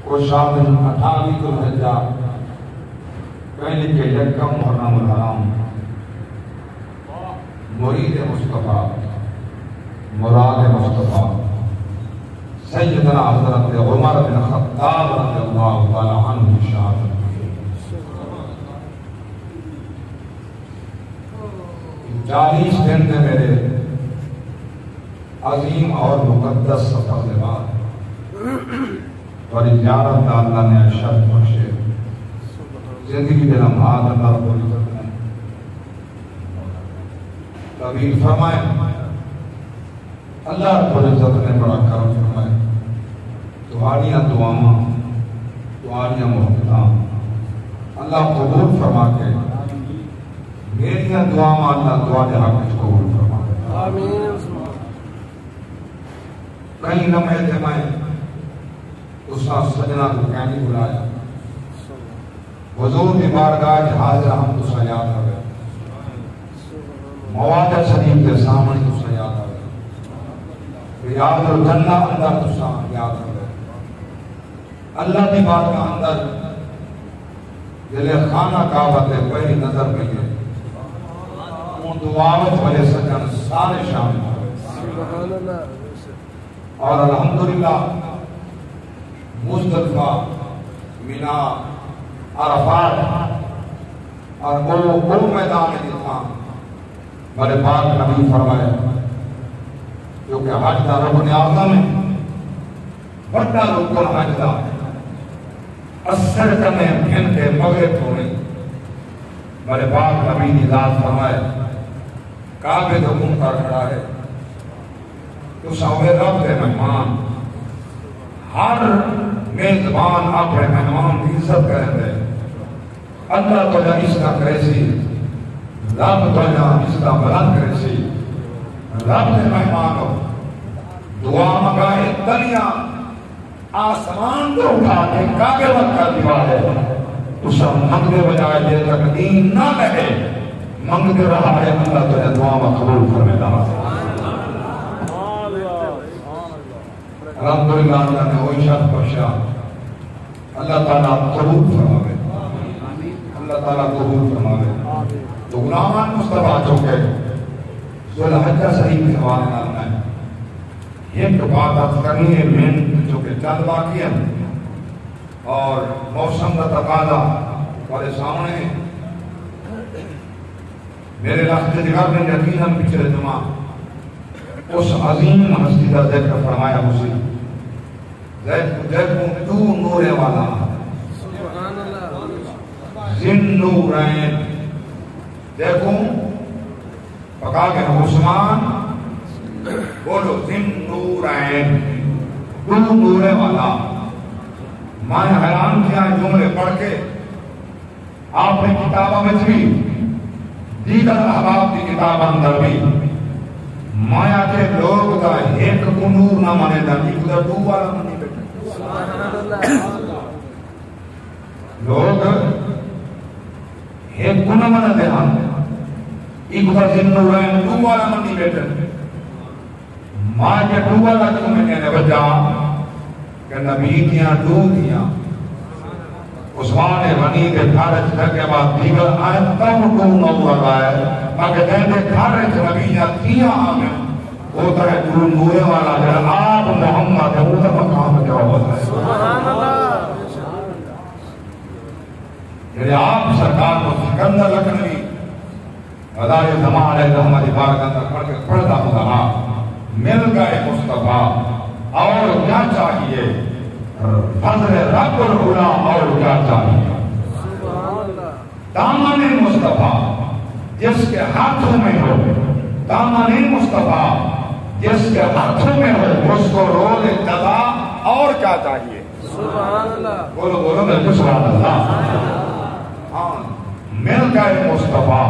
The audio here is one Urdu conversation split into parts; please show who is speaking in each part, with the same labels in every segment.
Speaker 1: کو شامل 28 الحجہ پہلے کے یکم محرم الحرام مرید مصطفیٰ مراد مصطفیٰ سیدنا حضرت عمر بن خطاب رضی اللہ تعالی عنہ کی شہادت 40 دن میں میرے عظیم اور مقدس سفر کے بعد اور زیارت اللہ نے ارشاد بخشے زندگی کے لمحات اللہ رب العزت نے طویل فرمائے اللہ رب العزت نے بڑا کرم فرمائے تمہاریاں دعاواں تمہاریاں محبتاں اللہ قبول فرما کے میریاں دعاواں اللہ دعا دے حق قبول فرما کے
Speaker 2: آمین
Speaker 1: کہیں لمحے تھے میں اس سجنہ کو کہنی بلایا حضور کی بارگاہ حاضر ہم تو یاد آ گئے مواد شریف کے سامنے تو یاد آ گئے ریاض الجنہ اندر تو یاد آ گئے اللہ کی بارگاہ اندر جلے خانہ کعبہ تے پہلی نظر پئی ہے ان دعاوت والے سجن سارے شامل ہوئے
Speaker 2: سبحان اللہ
Speaker 1: اور الحمدللہ مزدلفہ مینا عرفات اور وہ میدان جتنا بڑے پاک نبی فرمائے کیونکہ حج دا رکن اعظم ہے بڑا رکن حج دا اثر کرنے پھن کے مغرب ہونے بڑے پاک نبی کی ذات فرمائے کعبے تو منہ پر کھڑا ہے تو سوے رب کے مہمان ہر میزبان اپنے مہمان کی عزت کریں دے اللہ تو جا اس کا کرے سی رب تو جا اس کا بلند کرے سی رب کے مہمان ہو دعا مگائے دنیا آسمان کو اٹھا کے کعبے وقت کا دیوار ہے تو سب منگے بجائے دے تک دین نہ لگے منگتے رہا ہے اللہ تو جا دعا مقبول فرمے دا الحمدللہ اللہ نے وہی شخص بخشا اللہ تعالیٰ قبول فرماوے اللہ تعالیٰ قبول فرماوے تو غلامان مصطفیٰ چونکہ ذوالحجہ شریف کے حوالے نال میں ایک بات عرض کرنی ہے میں جو کہ چند باقی ہیں اور موسم کا تقاضا ہمارے سامنے میرے راستے جگہ میں یقیناً پچھلے جمعہ اس عظیم ہستی کا ذکر فرمایا مجھے دیکھوں تو نورے والا
Speaker 2: سبحان اللہ
Speaker 1: زن نورین دیکھوں پکا کے عثمان بولو زن نورین تو نورے والا میں حیران کیا جملے پڑھ کے آپ نے کتابہ میں بھی دیگر احباب کی کتاب اندر بھی مایا کے لوگ دا ایک کنور نہ مانے دا ایک دا دو والا منی بیٹھے لوگ ایک کنہ مانا دے ہم ایک دا زنو رہن دو والا منی بیٹھے مایا کے دو والا جو میں نے بجا کہ نبی کیا دو دیا عثمان غنی کے خارج کے بعد دیگر آئے تم کو نور آئے مگر کہتے خارج نبی یا کیا آمین وہ تو ہے دور نورے والا جب آپ محمد ہے وہ تو مقام کیا ہوتا ہے
Speaker 2: سبحان اللہ
Speaker 1: یعنی آپ سرکار کو سکندر لکھنوی ادائے زمان علیہ رحمت بارک اندر پڑھ کے پڑھتا ہوں کہا مل گئے مصطفیٰ اور کیا چاہیے فضل رب العلا اور کیا چاہیے دامن مصطفیٰ جس کے ہاتھوں میں ہو دامن مصطفیٰ جس کے ہاتھوں میں ہو اس کو رول جزا اور کیا چاہیے
Speaker 2: سبحان اللہ
Speaker 1: بولو بولو میں سبحان اللہ ہاں مل گئے مصطفیٰ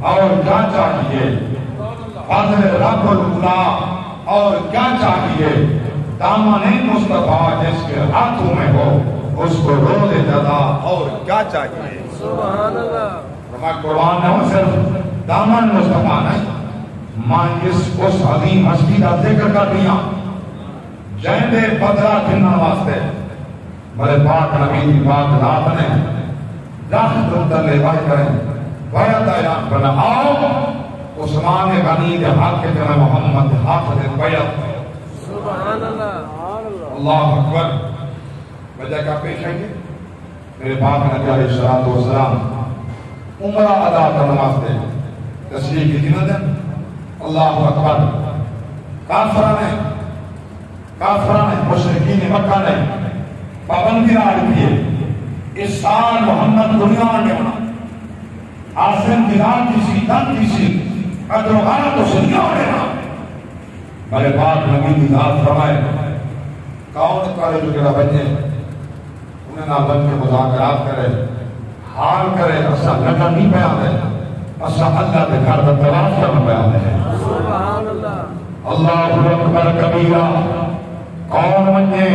Speaker 1: اور کیا چاہیے فضل رب العلا اور کیا چاہیے دامن مصطفیٰ جس کے ہاتھوں میں ہو اس کو رول جزا اور کیا چاہیے
Speaker 2: سبحان اللہ
Speaker 1: فرمایا قرآن نے صرف دامن مصطفیٰ نہیں ماں اس عظیم ہستی کا ذکر کر دیا جہندے بدلہ دھنن واسطے بڑے پاک نبی کی پاک ذات نے لاکھ تلے وائی کریں وایت اعلان کرنا آؤ عثمان غنی کے حق کے جنہ محمد حافظ بیعت
Speaker 2: سبحان اللہ
Speaker 1: اللہ اکبر وجہ کا پیش ہے میرے پاک نبی علیہ السلام عمرہ ادا کرنے واسطے تشریف کی دن اللہ اکبر کافران مشرکین مکہ نے پابندی عائد کیے اس سال محمد دنیا میں ہونا آسم دیدار کسی دن کسی قدر و غارت و سنیا ہونا میرے پاک نبی کی ذات فرمائے کون کرے جو کہ بچے انہیں نہ بن کے مذاکرات کرے حال کرے اسا لگا نہیں بیان ہے اسا اللہ کے گھر کا تلاش کرنا بیان ہے
Speaker 2: سبحان اللہ
Speaker 1: اللہ اکبر کبیرہ کون منجے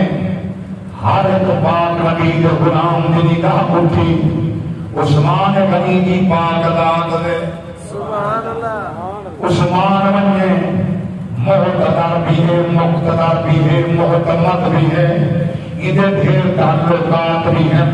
Speaker 1: ہر ایک پاک نبی کے غلام کی نگاہ اٹھی عثمان غنی کی پاک ذات دے
Speaker 2: سبحان اللہ
Speaker 1: عثمان منجے معتدر بھی ہے مقتدر بھی ہے معتمد بھی ہے ادھر ڈھیر تعلقات بھی ہیں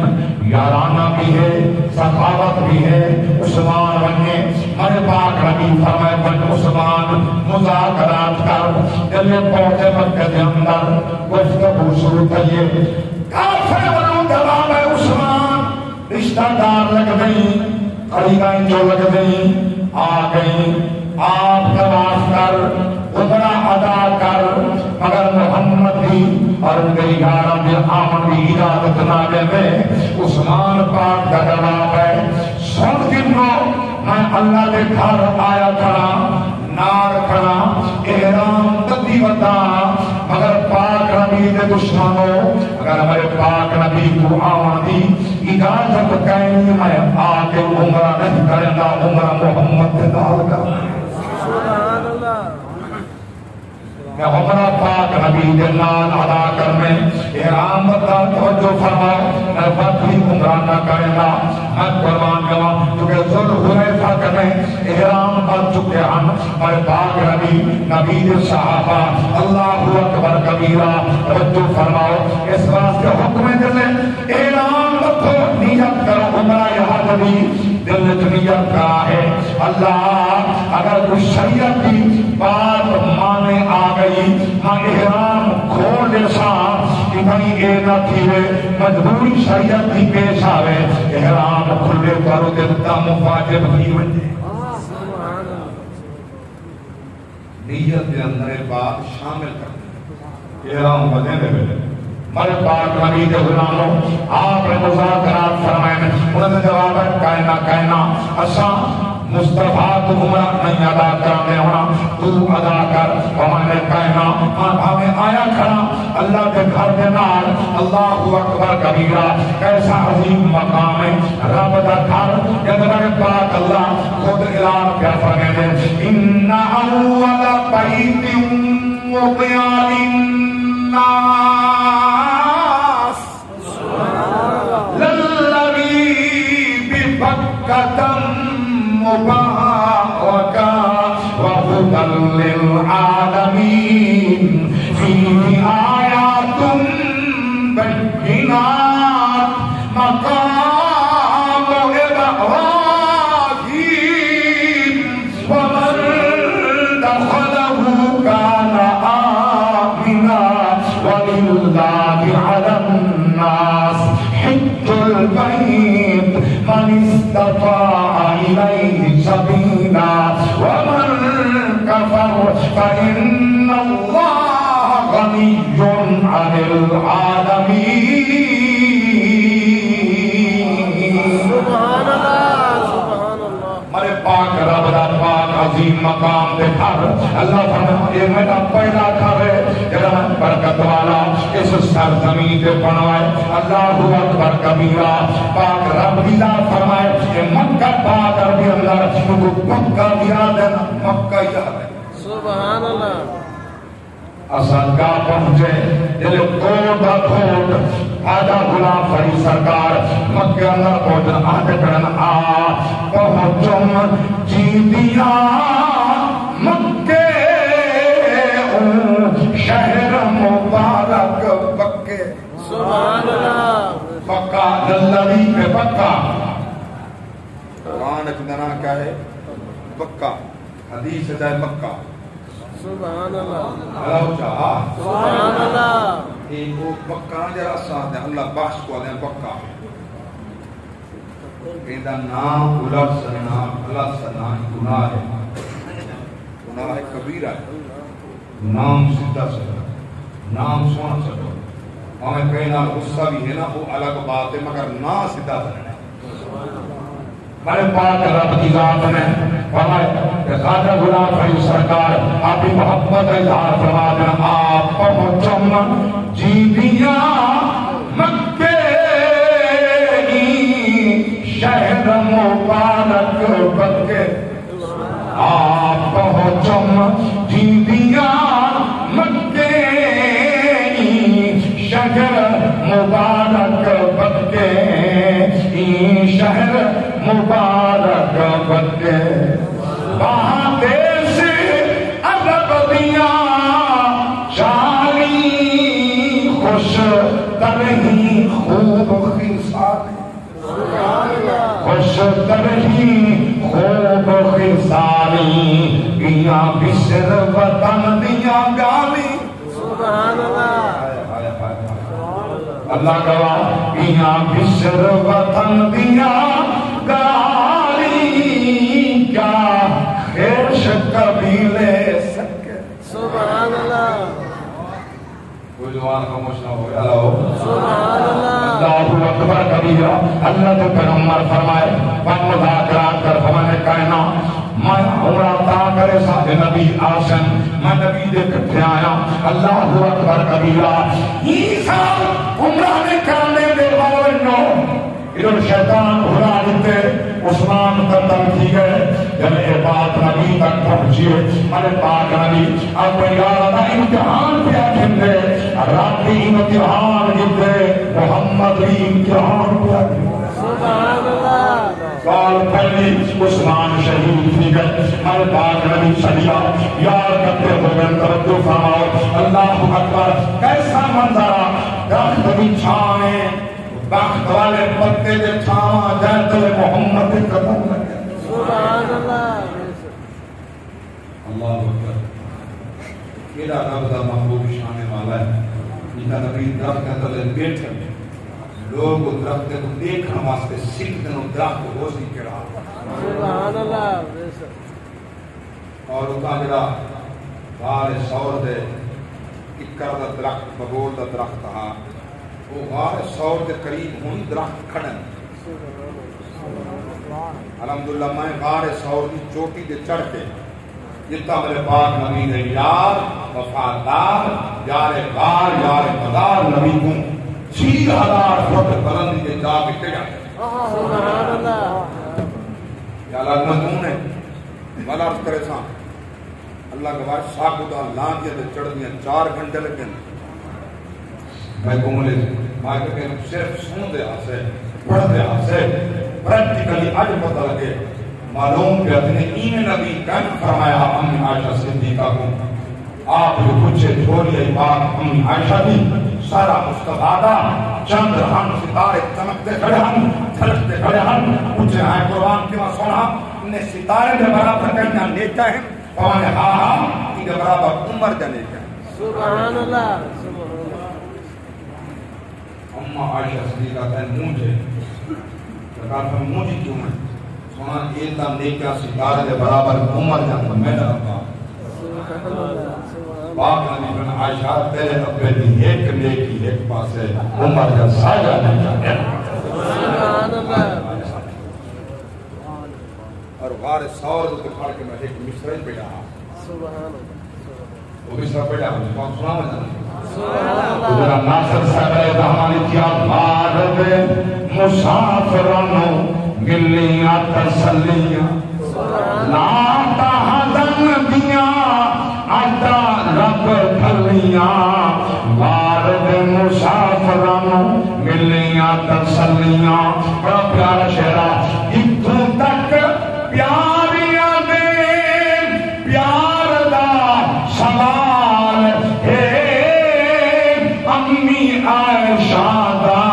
Speaker 1: یارانہ بھی ہے سخاوت بھی ہے عثمان بنے میرے پاک نبی فرمائے بن عثمان مذاکرات کر جلے پہنچے مکہ کے اندر گفتگو شروع کیے کافر بنو جواب ہے عثمان رشتہ دار لگ گئی قریبائیں جو لگ گئی آ گئی آپ تلاش کر عمرہ ادا کر مگر محمد بھی اور گئی گارہ میں آمن بھی ارادت ناگے میں عثمان پاک کا جواب ہے سن کنو میں اللہ کے گھر آیا کھڑا نار کھڑا احرام تدی وطا مگر پاک نبی کے دشمنوں اگر ہمارے پاک نبی کو آمن دی اجازت کہیں میں آگے عمرہ نہیں کریں گا عمرہ محمد کے دال کا
Speaker 2: سبحان اللہ
Speaker 1: میں عمرہ پاک نبی جلال ادا کرنے احرام بتا توجہ فرماؤ میں بدھی عمرہ نہ کریں گا میں قربان جوا چونکہ ذل حلیفہ کرنے احرام کر چکے ہم میرے پاک نبی صحابہ اللہ اکبر کبیرہ توجہ فرماؤ اس واسطے حکم دلے احرام رکھو نیت کرو عمرہ یہاں نبی دل نیت کا ہے اللہ اگر کوئی شریعت کی بات مانے آ گئی ہاں احرام کھول دے سا کہ کہیں اے نہ تھیوے مجبوری شریعت کی پیش آوے احرام کھلے کرو دلتا مفاجب کی وجہ نیت کے اندر بات شامل کر احرام بدے دے بلے میرے پاک نبی کے غلاموں آپ نے مذاکرات فرمائے انہوں نے جواب ہے کائنا اسا مصطفیٰ تو عمرہ نہیں ادا کرنے ہونا تو ادا کر ہمارے کائنا ہمیں آیا کھڑا اللہ کے گھر کے نال اللہ اکبر کبیرہ کیسا عظیم مقام ہے رب دا گھر جب میرے پاک اللہ خود اعلان کیا فرمائے ان اول بیت وضع للناس للذی ببکۃ مبارکا وہدی للعالمین فیہ آیات بینات مقام ابراہیم ومن دخلہ کان آمنا وللہ علی الناس حج البیت من استطاع إليه سبيلا ومن كفر فإن الله غني عن العالمين
Speaker 2: سبحان اللہ سبحان اللہ
Speaker 1: میرے پاک رب دا پاک عظیم مقام دے گھر اللہ فرمائے یہ میرا پہلا گھر ہے جہاں برکت والا اس سرزمین پہ بنوائے اللہ اکبر کبیرہ پاک رب دی ذات فرمائے کہ مکہ پاک عربی اللہ کو مکہ یاد ہے مکہ یاد ہے
Speaker 2: سبحان اللہ
Speaker 1: اسد کا پہنچے دل کوٹ کوٹ آدھا غلام فرید سرکار مکہ اندر پہنچنا آدھے کرن آ پہنچم جی دیا مکہ شہر مبارک بکے
Speaker 2: سبحان اللہ
Speaker 1: پکا للوی پہ پکا. قرآن اچھنا کیا ہے؟ پکا. حدیث جائے مکہ.
Speaker 2: سبحان اللہ.
Speaker 1: اللہ چاہا
Speaker 2: سبحان اللہ.
Speaker 1: ایک وہ پکا جرا ساتھ ہے اللہ باش کو آدھیں پکا. کہتا نام الٹ سنا الٹ سنا گناہ ہے. گناہ کبیرہ ہے. نام سیدھا سنا نام سونا سکو. ہمیں کہنا غصہ بھی ہے نا وہ الگ بات ہے مگر نا سیدھا سنا ہے. بڑے پاک رب کی ذات نے فرمائے کہ خواجہ غلام فرید سرکار آپ کی محبت اظہار فرما دینا. آپ پہنچم جی دیا مکے شہر مبارک بکے. آپ پہنچم جی دیا مکے شہر مبارک بکے. شہر مبارک بکے وہاں دیس ادب دیا چالی خوش ترہی خوب خصالی. خوش ترہی خوب خصالی یا بسر وطن دیا گالی.
Speaker 2: سبحان اللہ.
Speaker 1: اللہ گواہ یا بسر وطن دیا گالی کیا خیش قبیلے سکے.
Speaker 2: سبحان اللہ.
Speaker 1: کوئی زبان خاموش نہ ہو. اللہ
Speaker 2: سبحان اللہ.
Speaker 1: اللہ اکبر کبیرہ. اللہ تو پیغمبر فرمائے من مذاکرات کر فرمانے کائنا میں عمرہ تا کرے ساتھ نبی آسن میں نبی دے کٹھے آیا. اللہ اکبر کبیرہ. عیسیٰ عمرہ نے کرنے دے باورنو ادھر شیطان بھلا دیتے عثمان قتل کی گئے. جب یہ بات نبی تک پہنچیے میرے پاک نبی اب یاد امتحان پہ کھندے رب بھی امتحان گدے محمد بھی امتحان پہ کھندے.
Speaker 2: سبحان اللہ.
Speaker 1: سال پہلی عثمان شہید تھی گئے. میرے پاک نبی صلیہ یار کرتے ہو گئے توجہ فرماؤ. اللہ اکبر. کیسا منظرہ درخت بھی چھانے بخت والے پتے دے چھاواں جائے محمد کے قدم لگے.
Speaker 2: سبحان اللہ.
Speaker 1: اللہ اکبر. میرا رب دا محبوب شان والا ہے. میرا نبی درخت کے تلے بیٹھے لوگ درخت کو دیکھنے واسطے سکھ دنوں درخت کو سی کرا.
Speaker 2: سبحان اللہ.
Speaker 1: اور اتنا جڑا غار سور دے اکر دا درخت بگول دا درخت تھا وہ غار سور دے قریب ہوئی درخت کھڑن. الحمدللہ میں غار سور دی چوٹی دے چڑھ کے جتا میرے پاک نبی دے یار وفادار یار غار یار مدار نبی کو 6000 فٹ بلندی دے جا کے ٹکا.
Speaker 2: سبحان اللہ.
Speaker 1: یا لازمتوں نے والا عرض کرے ساں اللہ کے بعد ساکودہ لانجے دے چڑھ دیا 4 گھنٹے لگے. میں گھومنے مارکے میں صرف سن دے آسے پڑھ دے آسے پریکٹیکلی آج پتہ لگے معلوم کہ اپنے این نبی کن فرمایا امی عائشہ صدیقہ کو آپ جو کچھ چھوڑیے پاک امی عائشہ دی سارا مستفادہ چند رہن ستارے چمکتے کھڑے ہم جھلکتے کھڑے ہم کچھ آئے قرآن کی وہاں سونا انہیں ستارے دے برابر کہنا نیچا ہے فوانے ہاں ان کے برابر عمر جا نیچا ہے.
Speaker 2: سبحان اللہ.
Speaker 1: اما عائشہ صدیقہ تین مونجھے لکھا تھا مونجھی کیوں ہے سونا ایتا نیکا ستارے دے برابر عمر جانا میں نے رکھا. پاک نبی بن عائشہ تیرے ابے دی ایک نیکی ایک پاسے عمر جا ساجا نیکا ہے.
Speaker 2: سبحان اللہ.
Speaker 1: اور غار سور دے کھڑ کے میں ایک مصرع بیٹھا.
Speaker 2: سبحان اللہ.
Speaker 1: وہ مصرع بیٹھا مجھے کون سنا میں جانا.
Speaker 2: سبحان اللہ.
Speaker 1: جنہ ناصر صاحب رحمانی کیا بارد مسافرانو گلیاں تسلیاں لا تحزن دیا آتا رب تھلیاں بارد مسافرانو گلیاں تسلیاں. بڑا پیارا شہرہ اتھوں تک پیاریاں دے پیار دا سوال ہے امی عائشہ دا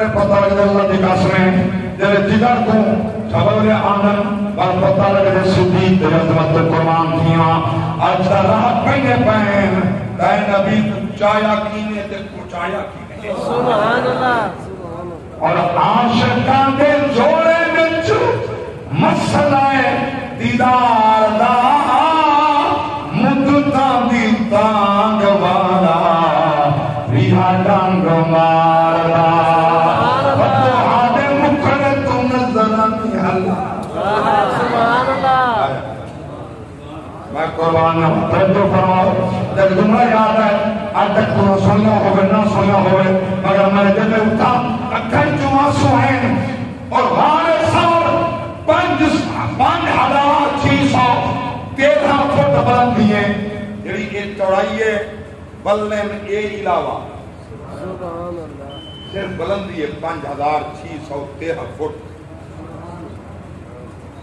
Speaker 1: بڑے پتہ لگے اللہ کی قسمیں جب جگر کو خبر آنن پر پتہ لگے صدیق دے عظمت قربان تھیاں اج دا راہ پہنے پہن اے نبی چایا کینے تے پچایا کینے
Speaker 2: سبحان اللہ
Speaker 1: اور عاشقاں دے جوڑے وچ مسئلہ دیدار دا مدتاں دی تانگ والا ریحا ڈانگ ماردا فتوحا دے مکھڑے تو نظر نہیں اللہ
Speaker 2: سبحان اللہ
Speaker 1: میں قربان ہوں توجہ فرماؤ جب جملہ یاد ہے آج تک تو سنیا ہوئے نہ سنیا ہوئے مگر میں جب اٹھا اکھر جو آنسو ہیں اور ہمارے سال 5,613 فٹ بلندی ہے جڑی یہ چوڑائی ہے بلنے میں اے علاوہ
Speaker 2: سبحان اللہ
Speaker 1: صرف بلندی ہے 5,613 فٹ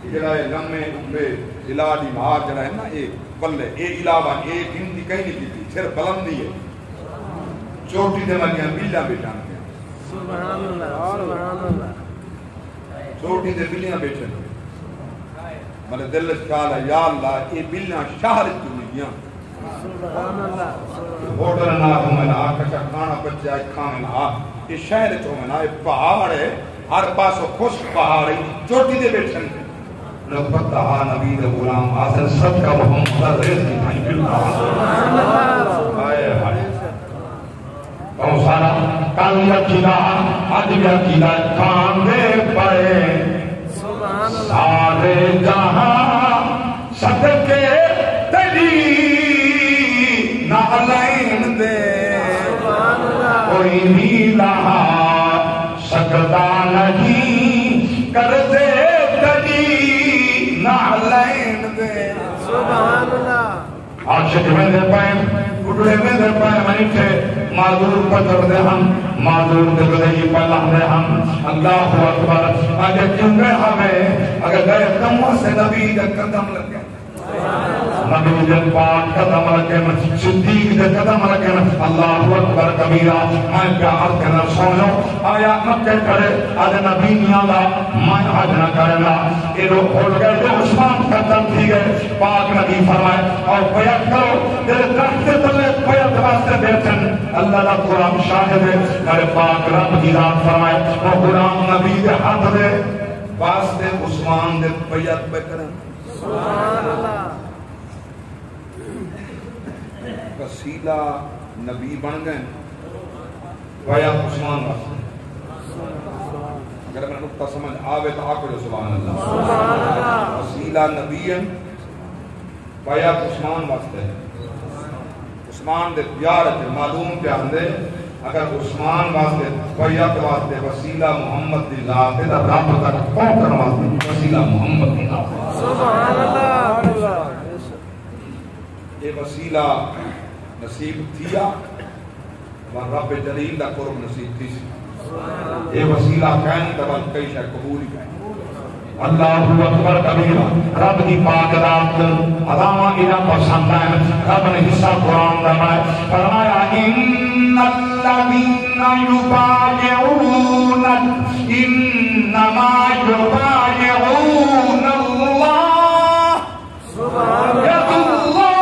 Speaker 1: جڑا ہے لمے لمبے ضلع دی مہار جڑا ہے نا یہ بلے اے علاوہ اے گنتی کہیں نہیں کی صرف بلندی ہے چوٹی دے والیاں بیلیاں بیٹھان گیا
Speaker 2: سبحان اللہ سبحان اللہ
Speaker 1: چوٹی دے بیلیاں بیٹھن میں دل خیال ہے یا اللہ یہ بیلیاں شہر تو نہیں گیا
Speaker 2: سبحان اللہ
Speaker 1: ہوٹل نہ ہو میں نہ کچا کھانا بچہ کھانا نہ یہ شہر چو میں نہ یہ پہاڑ ہے ہر پاسو خشک پہاڑ ہے چوٹی دے بیٹھن گیا نبتہ نبی دے غلام حاصل صدقہ محمد ریز کی بھائی باللہ آئے آئے بہت سارا کالی عقیدہ آج بھی عقیدہ کان دے پڑے سارے جہاں صدقے تیری نعلین دے کوئی بھی لہا سکتا نہیں کر دے نعلین دے
Speaker 2: سبحان اللہ
Speaker 1: عاشق میں دے پائیں اٹھے میں دے پائیں منیٹھے معذور پتر دے ہم معذور دے بدئی پلہ دے ہم اللہ اکبر آگے کیوں گئے ہمیں اگر گئے کمہ سے نبی دے قدم لگے نبی دے پاک قدم لگے صدیق دے قدم لگے اللہ اکبر کبیرہ میں پیار کرنا سوڑوں آیا مکہ کرے آدھے نبی نیالا میں حج نہ کرنا یہ لوگ کھول گئے جو عثمان قدم تھی گئے پاک نبی فرمائے اور بیعت کرو تیرے درخت تلے بیعت واسطے بیٹھن اللہ دا قرآن شاہد ہے میرے پاک رب کی ذات فرمائے وہ قرآن نبی دے ہاتھ دے واسطے عثمان دے بیعت بکرن
Speaker 2: سبحان اللہ
Speaker 1: وسیلہ نبی بن گئے بیعت عثمان واسطے اگر میں نقطہ سمجھ آوے تو آکڑے سبحان اللہ وسیلہ نبی ہے بیعت عثمان واسطے عثمان دے پیار ہے معلوم پیار دے اگر عثمان واسطے بیعت واسطے وسیلہ محمد دی ذات ہے تو رب تک پہنچن واسطے وسیلہ محمد دی ذات ہے
Speaker 2: سبحان اللہ
Speaker 1: یہ وسیلہ نصیب تھیا اور رب جلیل دا قرب نصیب تھی یہ وسیلہ کہیں تبال کئی شاید قبول ہی کہیں اللہ اکبر کبیرہ رب کی پاک رات عظامہ انہا پسند ہے رب نے حصہ قرآن دمائے فرمایا ان الذین یبایعون انما یبایعون اللہ
Speaker 2: سبحان
Speaker 1: ید اللہ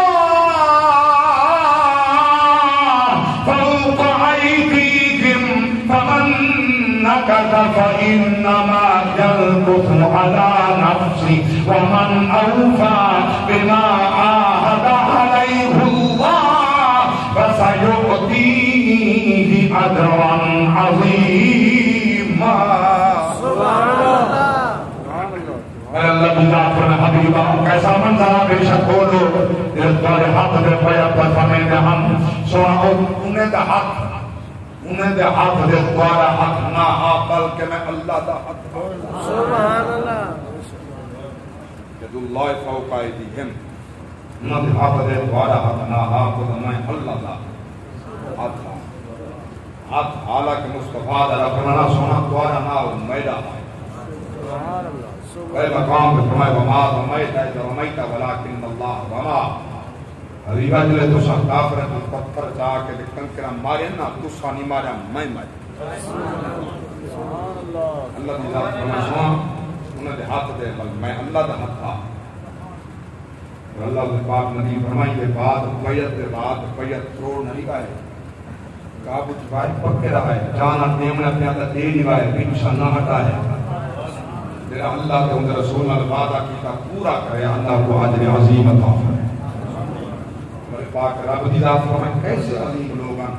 Speaker 1: فوق ایدیہم فمن نکث فإنما ينكث على نفسه ومن أوفى بما عاهد عليه الله فسيؤتيه أجرا عظيما
Speaker 2: سبحان اللہ
Speaker 1: اللہ بذات فرمائے حبیبہ کیسا منظرہ بے شک ہو لو اس بارے ہاتھ دے پیا پر فرمائے دے ہم سونا انہیں دے ہاتھ انہیں دے ہاتھ دے دوارا حق نہ ہا بلکہ میں اللہ دا حق
Speaker 2: سبحان اللہ
Speaker 1: ید اللہ فوق ایدیہم انہیں دے ہاتھ دے دوارا حق نہ ہا بلکہ میں اللہ دا حق حق حالانکہ مصطفیٰ دا رکھنا سونا دوارا نہ ہو میدہ
Speaker 2: سبحان اللہ
Speaker 1: غیر مقام پر فرمائے وما رمیت اذ رمیت ولکن اللہ رما حبیبہ جلے تو سا کافر ہے پتھر جا کے کنکرہ مارے نا تو سا نہیں مارا میں مارے اللہ دی ذات فرمائے انہاں دے ہاتھ دے بل میں اللہ دا ہاتھ تھا اللہ دے پاک نبی فرمائی کے بعد بیعت دے بعد بیعت توڑ نہیں گئے کعبہ چھپائے پکے رہا ہے جانا دیمنا پیادا دے نہیں گئے پیچھا نہ ہٹا ہے میرا اللہ کے اندر رسول اللہ وعدہ کیتا پورا کرے اللہ کو اجر عظیم عطا فرمائے میرے پاک رب دی ذات فرمائے کیسے عظیم لوگ ہیں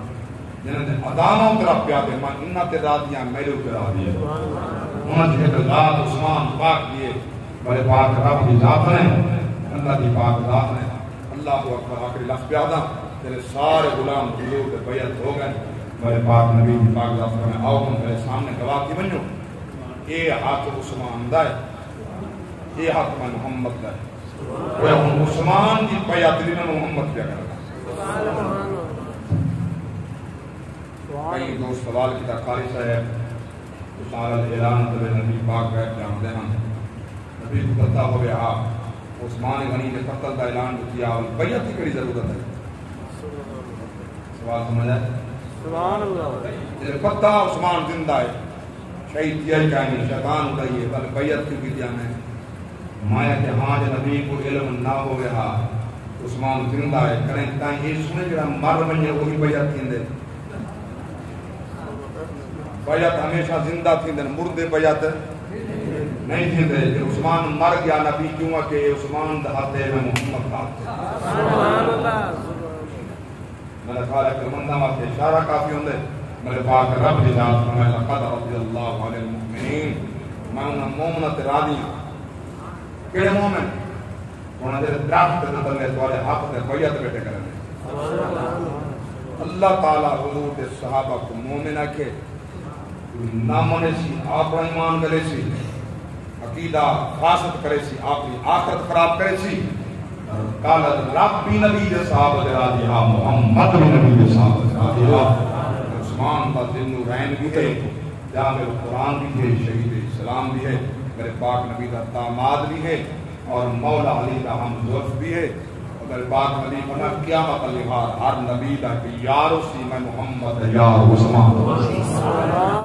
Speaker 1: جنہوں نے اداموں طرف پیادے من انہاں تے راضیاں میرے اوپر راضی ہے انہاں نے ذات عثمان پاک دیے میرے پاک رب دی ذات نے اللہ دی پاک ذات نے اللہ اکبر آخری لفظ پیادا تیرے سارے غلام حضور کے بیعت ہو گئے میرے پاک نبی دی پاک ذات فرمائے آؤ ہم میرے سامنے گواہ کی بنو اے ہاتھ عثمان دا ہے اے ہاتھ میں محمد دا ہے وہ ہم عثمان کی بیعت لینا محمد پہ کرتا کئی دو سوال کی تقاری صاحب رسالت اعلان دے نبی پاک ہے جانتے ہیں نبی کو پتہ ہو گیا عثمان غنی نے قتل کا اعلان کیا اور بیعت کی کڑی ضرورت ہے سوال سمجھ آئے
Speaker 2: سبحان اللہ
Speaker 1: جیسے پتہ عثمان زندہ ہے شہید کیا ہی کہیں نہیں شیطان اٹھائیے بل بیعت کیوں کی دیا میں مایا کہ ہاں جو نبی کو علم نہ ہو گیا عثمان زندہ ہے کریں تائیں یہ سنے جڑا مر بنجے وہی بیعت تھیں دے بیعت ہمیشہ زندہ تھیں دے مردے بیعت نہیں تھیں دے کہ عثمان مر گیا نبی کیوں کہ عثمان دہاتے میں محمد کہتے
Speaker 2: سبحان اللہ
Speaker 1: میرے خالہ کے مندہ وقت اشارہ کافی ہوں دے میرے پاک رب دی ذات فرمائے لقد رضی اللہ علی المؤمنین میں انہاں مومنت راضی ہوں کیڑے مومن انہاں دے درخت دے تلے توارے حق دے بیعت بیٹھے کرنے اللہ تعالیٰ حضور دے صحابہ کو مومن آکھے نامونے سی آپ ایمان کرے سی عقیدہ فاسد کرے سی آپ آخرت خراب کرے سی قالت رب بھی نبی دے صحابہ دے راضی ہاں محمد بھی نبی دے صحابہ دے راضی ہاں عثمان کا ذل نورین بھی ہے جامع القرآن بھی ہے شہید اسلام بھی ہے میرے پاک نبی کا داماد بھی ہے اور مولا علی کا ہم زلف بھی ہے اور میرے پاک نبی بنا قیامت الہار ہر نبی کا کہ یار اسی میں محمد یار عثمان